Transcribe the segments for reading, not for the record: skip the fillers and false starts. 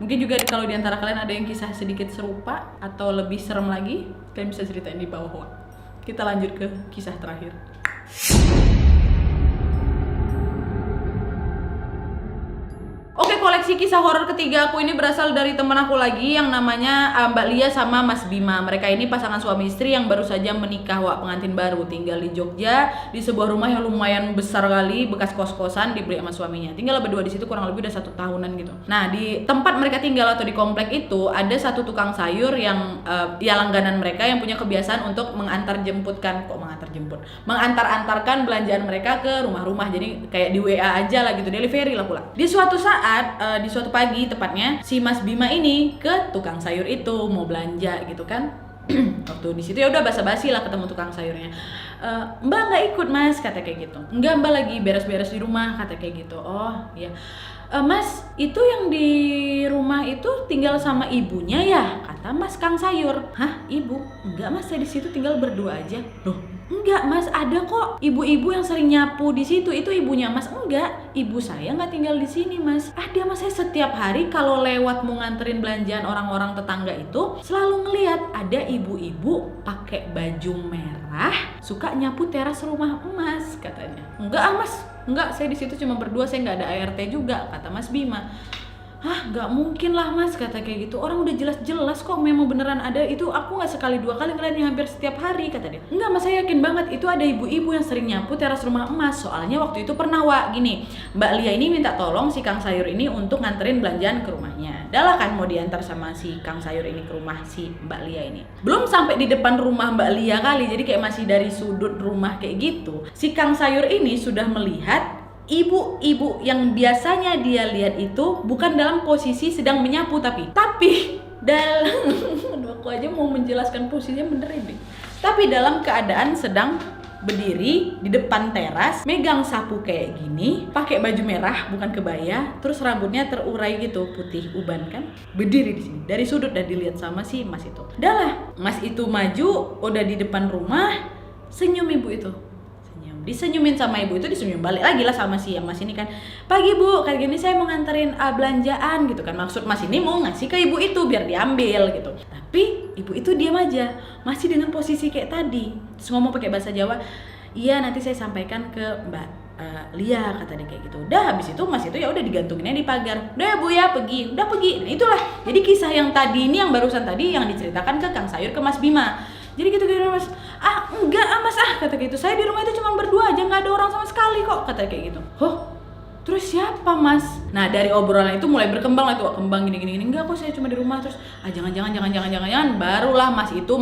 Mungkin juga kalau di antara kalian ada yang kisah sedikit serupa atau lebih serem lagi, kalian bisa ceritain di bawah. Kita lanjut ke kisah terakhir. Oke, koleksi kisah horor ketiga aku ini berasal dari temen aku lagi yang namanya Mbak Lia sama Mas Bima. Mereka ini pasangan suami istri yang baru saja menikah, pengantin baru, tinggal di Jogja di sebuah rumah yang lumayan besar kali, bekas kos-kosan, dibeli sama suaminya. Tinggal berdua di situ kurang lebih udah 1 tahunan gitu. Nah, di tempat mereka tinggal atau di komplek itu ada satu tukang sayur yang ya langganan mereka yang punya kebiasaan untuk mengantar-antarkan belanjaan mereka ke rumah-rumah. Jadi kayak di WA aja lah gitu, delivery lah pula. Di suatu pagi tepatnya, si Mas Bima ini ke tukang sayur itu mau belanja gitu kan. Waktu di situ ya udah basa-basi lah ketemu tukang sayurnya. Mbak nggak ikut Mas, kata kayak gitu. Enggak, Mbak lagi beres-beres di rumah, kata kayak gitu. Oh iya. Mas, itu yang di rumah itu tinggal sama ibunya ya? Kata Mas Kang Sayur. Hah, ibu? Enggak Mas, saya di situ tinggal berdua aja. Loh, enggak Mas, ada kok ibu-ibu yang sering nyapu di situ. Itu ibunya Mas. Enggak, ibu saya nggak tinggal di sini Mas. Ada Mas, saya setiap hari kalau lewat mau nganterin belanjaan orang-orang tetangga itu selalu ngelihat ada ibu-ibu pakai baju merah suka nyapu teras rumah Mas, katanya. Enggak Mas, enggak, saya di situ cuma berdua, saya nggak ada ART juga, kata Mas Bima. Hah, nggak mungkin lah Mas, kata kayak gitu. Orang udah jelas-jelas kok memang beneran ada itu. Aku nggak sekali 2 kali ngeliatnya, hampir setiap hari, kata dia. Enggak Mas, saya yakin banget itu ada ibu-ibu yang sering nyapu teras rumah Mas. Soalnya waktu itu pernah gini, Mbak Lia ini minta tolong si Kang Sayur ini untuk nganterin belanjaan ke rumahnya. Dah kan mau diantar sama si Kang Sayur ini ke rumah si Mbak Lia ini. Belum sampai di depan rumah Mbak Lia kali, jadi kayak masih dari sudut rumah kayak gitu. Si Kang Sayur ini sudah melihat ibu-ibu yang biasanya dia lihat itu bukan dalam posisi sedang menyapu, tapi dalam aduh, aku aja mau menjelaskan posisinya bener ini. Tapi dalam keadaan sedang berdiri di depan teras, megang sapu kayak gini, pakai baju merah bukan kebaya, terus rambutnya terurai gitu, putih uban kan. Berdiri di sini. Dari sudut dan dilihat sama si Mas itu. Mas itu maju, udah di depan rumah, senyum ibu itu. Disenyumin sama ibu itu, disenyum balik lagi lah sama si Mas ini kan. Pagi Bu, kayak gini saya mau nganterin belanjaan gitu kan. Maksud Mas ini mau ngasih ke ibu itu biar diambil gitu. Tapi ibu itu diam aja, masih dengan posisi kayak tadi. Terus ngomong pakai bahasa Jawa, iya nanti saya sampaikan ke Mbak Lia, kata dia kayak gitu. Udah habis itu Mas itu ya udah digantunginnya di pagar. Udah ya Bu ya, pergi. Udah pergi. Nah itulah. Jadi kisah yang tadi ini, yang barusan tadi yang diceritakan ke Kang Sayur, ke Mas Bima. Jadi gitu Mas, enggak Mas, kata gitu. Saya di rumah itu cuma berdua aja, nggak ada orang sama sekali kok, kata kayak gitu. Terus siapa Mas? Nah dari obrolan itu mulai berkembang lah tuh, kembang gini. Enggak kok, saya cuma di rumah. Terus jangan, barulah Mas itu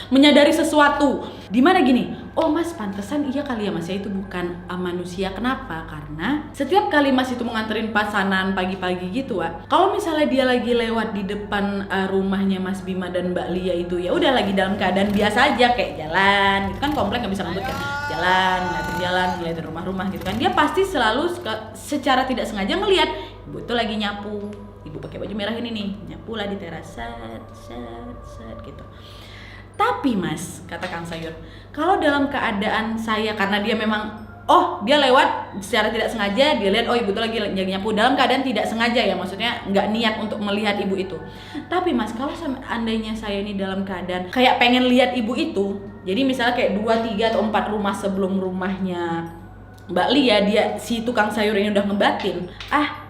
menyadari sesuatu. Dimana gini, oh Mas pantesan iya kali ya Mas ya itu bukan manusia. Kenapa? Karena setiap kali Mas itu menganterin pesanan pagi-pagi gitu kalau misalnya dia lagi lewat di depan rumahnya Mas Bima dan Mbak Lia itu, ya udah lagi dalam keadaan biasa aja kayak jalan gitu kan, komplek nggak bisa ngebut kan, jalan ngeliatin rumah-rumah gitu kan, dia pasti selalu secara tidak sengaja ngelihat ibu itu lagi nyapu, ibu pakai baju merah ini nih, nyapu lah di teras, set gitu. Tapi Mas, kata Kang Sayur, kalau dalam keadaan saya, karena dia memang dia lewat secara tidak sengaja, dia lihat ibu itu lagi nyapu dalam keadaan tidak sengaja ya, maksudnya nggak niat untuk melihat ibu itu. Tapi Mas, kalau seandainya saya ini dalam keadaan kayak pengen lihat ibu itu, jadi misalnya kayak 2, 3 atau 4 rumah sebelum rumahnya Mbak Lia, si tukang sayur ini udah ngebatin,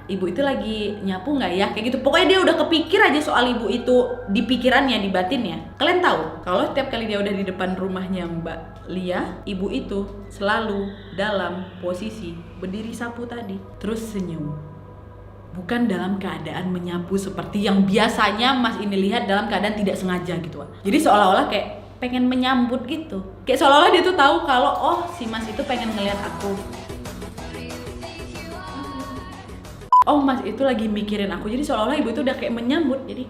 ibu itu lagi nyapu nggak ya, kayak gitu. Pokoknya dia udah kepikir aja soal ibu itu di pikirannya, di batinnya. Kalian tahu kalau setiap kali dia udah di depan rumahnya Mbak Lia, ibu itu selalu dalam posisi berdiri sapu tadi, terus senyum. Bukan dalam keadaan menyapu seperti yang biasanya Mas ini lihat dalam keadaan tidak sengaja gitu. Jadi seolah-olah kayak pengen menyambut gitu. Kayak seolah-olah dia tuh tahu kalau si Mas itu pengen ngelihat aku. Mas itu lagi mikirin aku. Jadi seolah-olah ibu itu udah kayak menyambut. Jadi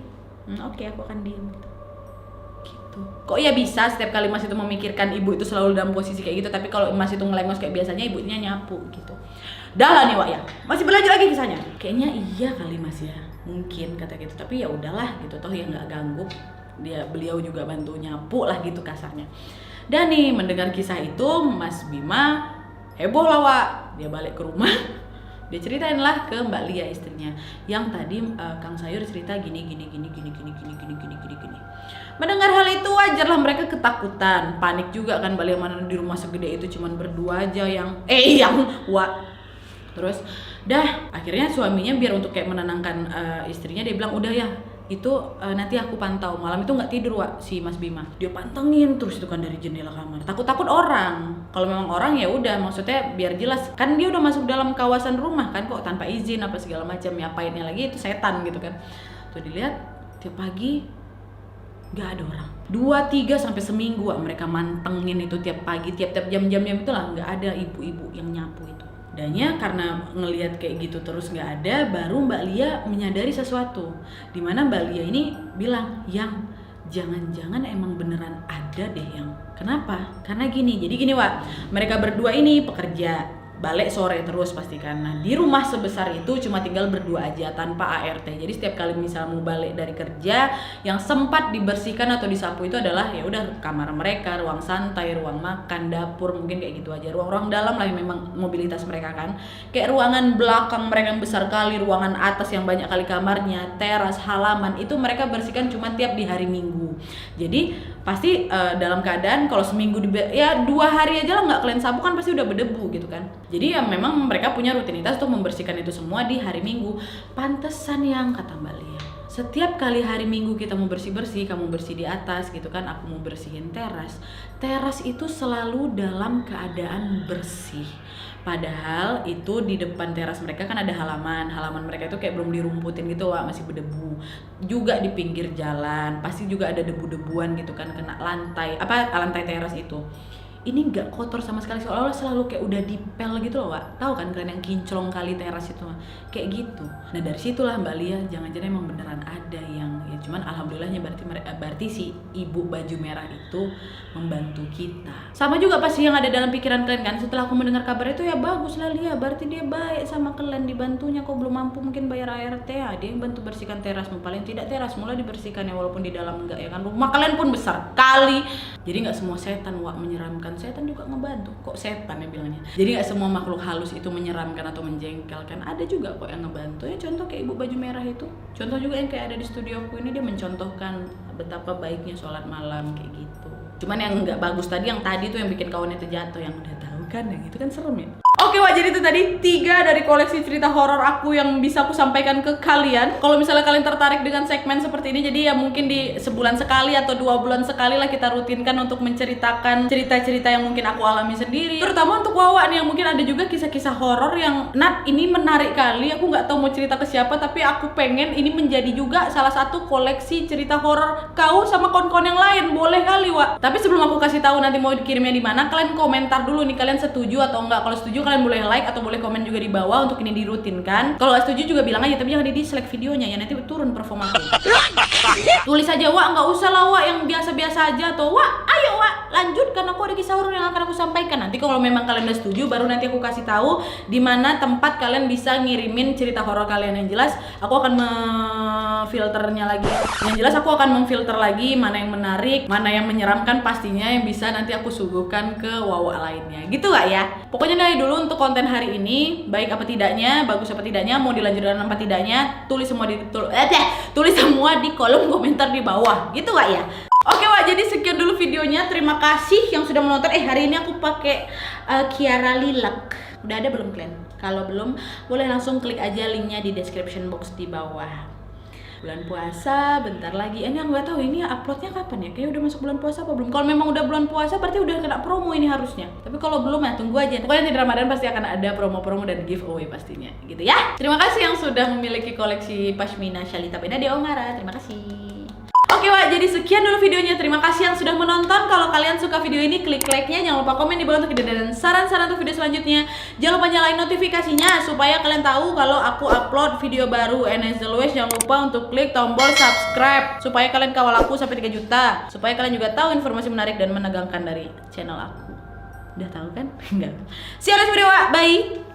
oke, aku akan diem gitu. Kok ya bisa setiap kali Mas itu memikirkan ibu itu selalu dalam posisi kayak gitu, tapi kalau Mas itu ngelengos kayak biasanya, ibunya nyapu gitu. Dah lah nih ya, masih belajar lagi kisahnya. Kayaknya iya kali Mas ya, mungkin kata gitu. Tapi ya udahlah gitu, toh ya nggak ganggu. Beliau juga bantu nyapu lah gitu kasarnya. Dan nih mendengar kisah itu Mas Bima heboh lah Dia balik ke rumah Dia ceritain lah ke Mbak Lia istrinya, yang tadi Kang Sayur cerita gini. Mendengar hal itu wajarlah mereka ketakutan, panik juga kan. Mbak Lia mana di rumah segede itu cuman berdua aja Terus akhirnya suaminya biar untuk kayak menenangkan istrinya, dia bilang udah ya itu nanti aku pantau. Malam itu nggak tidur si Mas Bima, dia pantengin terus itu kan dari jendela kamar, takut orang. Kalau memang orang ya udah, maksudnya biar jelas kan dia udah masuk dalam kawasan rumah kan, kok tanpa izin apa segala macam ya. Pahitnya lagi itu setan gitu kan. Tuh dilihat tiap pagi nggak ada orang, 2-3 sampai seminggu mereka mantengin itu tiap pagi, tiap jam itulah nggak ada ibu-ibu yang nyapu itu. Dannya karena ngelihat kayak gitu terus nggak ada, baru Mbak Lia menyadari sesuatu, dimana Mbak Lia ini bilang, yang jangan-jangan emang beneran ada deh yang. Kenapa? Karena gini, jadi gini Wak, mereka berdua ini pekerja, balik sore terus pastikan. Nah di rumah sebesar itu cuma tinggal berdua aja tanpa ART. Jadi setiap kali misal mau balik dari kerja, yang sempat dibersihkan atau disapu itu adalah ya udah kamar mereka, ruang santai, ruang makan, dapur, mungkin kayak gitu aja. Ruang-ruang dalam lah yang memang mobilitas mereka kan. Kayak ruangan belakang mereka yang besar kali, ruangan atas yang banyak kali kamarnya, teras, halaman, itu mereka bersihkan cuma tiap di hari Minggu. Jadi pasti dalam keadaan kalau seminggu ya 2 hari aja lah nggak kalian sapu kan pasti udah berdebu gitu kan. Jadi ya memang mereka punya rutinitas untuk membersihkan itu semua di hari Minggu. Pantesan yang kata Mbak Lia, setiap kali hari Minggu kita mau bersih-bersih, kamu bersih di atas gitu kan, aku mau bersihin teras itu selalu dalam keadaan bersih. Padahal itu di depan teras mereka kan ada halaman mereka itu kayak belum dirumputin gitu Wak, masih berdebu. Juga di pinggir jalan pasti juga ada debu-debuan gitu kan, kena lantai teras itu. Ini nggak kotor sama sekali, seolah-olah selalu kayak udah dipel gitu loh Wak. Tahu kan kalian yang kinclong kali teras itu kayak gitu. Nah dari situlah Mbak Lia jangan-jangan emang beneran ada yang ya, cuman alhamdulillahnya berarti si ibu baju merah itu membantu kita. Sama juga pasti yang ada dalam pikiran kalian kan, setelah aku mendengar kabar itu, ya bagus lah Lia, berarti dia baik sama kalian, dibantunya. Kok belum mampu mungkin bayar ART ya, dia yang bantu bersihkan terasmu, paling tidak teras mulai dibersihkan ya, walaupun di dalam enggak ya kan, rumah kalian pun besar kali. Jadi nggak semua setan Wak menyeramkan, setan juga ngebantu. Kok setan ya bilangnya. Jadi nggak semua makhluk halus itu menyeramkan atau menjengkelkan, ada juga kok yang ngebantu ya. Contoh kayak ibu baju merah itu, contoh juga yang kayak ada di studioku ini, dia mencontohkan betapa baiknya sholat malam kayak gitu. Cuman yang nggak bagus tadi, yang tadi tuh yang bikin kawannya terjatuh, yang udah tahu kan, yang itu kan serem ya. Oke Wak, jadi itu tadi 3 dari koleksi cerita horor aku yang bisa aku sampaikan ke kalian. Kalau misalnya kalian tertarik dengan segmen seperti ini, jadi ya mungkin di sebulan sekali atau 2 bulan sekali lah kita rutinkan untuk menceritakan cerita-cerita yang mungkin aku alami sendiri. Terutama untuk Wawa nih yang mungkin ada juga kisah-kisah horor yang Nat ini menarik kali. Aku nggak tahu mau cerita ke siapa, tapi aku pengen ini menjadi juga salah satu koleksi cerita horor kau sama kawan-kawan yang lain. Boleh kali Wak. Tapi sebelum aku kasih tahu nanti mau dikirimnya di mana, kalian komentar dulu nih, kalian setuju atau enggak. Kalau setuju kalian boleh like atau boleh komen juga di bawah untuk ini dirutinkan. Kalau nggak setuju juga bilang aja, tapi jangan di dislike videonya ya, nanti turun performa aku. Tulis aja Wak, nggak usah lah Wak yang biasa-biasa aja, atau Wak ayo Wak lanjutkan, aku ada kisah horor yang akan aku sampaikan. Nanti kalau memang kalian udah setuju, baru nanti aku kasih tahu di mana tempat kalian bisa ngirimin cerita horor kalian. Yang jelas aku akan memfilternya lagi. Yang jelas aku akan memfilter lagi mana yang menarik, mana yang menyeramkan pastinya, yang bisa nanti aku suguhkan ke Wawa lainnya. Gitu gak ya? Pokoknya dari dulu untuk konten hari ini, baik apa tidaknya, bagus apa tidaknya, mau dilanjutkan apa tidaknya, tulis semua di kolom komentar di bawah. Gitu gak ya? Oke Wak, jadi sekian dulu videonya. Terima kasih yang sudah menonton. Hari ini aku pakai Kiara Lilac. Udah ada belum kalian? Kalau belum, boleh langsung klik aja linknya di description box di bawah. Bulan puasa bentar lagi. Ini aku nggak tahu ini uploadnya kapan ya. Kayaknya udah masuk bulan puasa apa belum. Kalau memang udah bulan puasa berarti udah kena promo ini harusnya. Tapi kalau belum ya tunggu aja. Pokoknya di Ramadan pasti akan ada promo-promo dan giveaway pastinya. Gitu ya. Terima kasih yang sudah memiliki koleksi Pashmina Shalita Bena de Ongara. Terima kasih. Oke Wak, jadi sekian dulu videonya. Terima kasih yang sudah menonton. Kalau kalian suka video ini, klik like-nya. Jangan lupa komen di bawah untuk ide dan saran-saran untuk video selanjutnya. Jangan lupa nyalain notifikasinya supaya kalian tahu kalau aku upload video baru. And as always, jangan lupa untuk klik tombol subscribe supaya kalian kawal aku sampai 3 juta. Supaya kalian juga tahu informasi menarik dan menegangkan dari channel aku. Udah tahu kan? Enggak. See you next video Wak. Bye.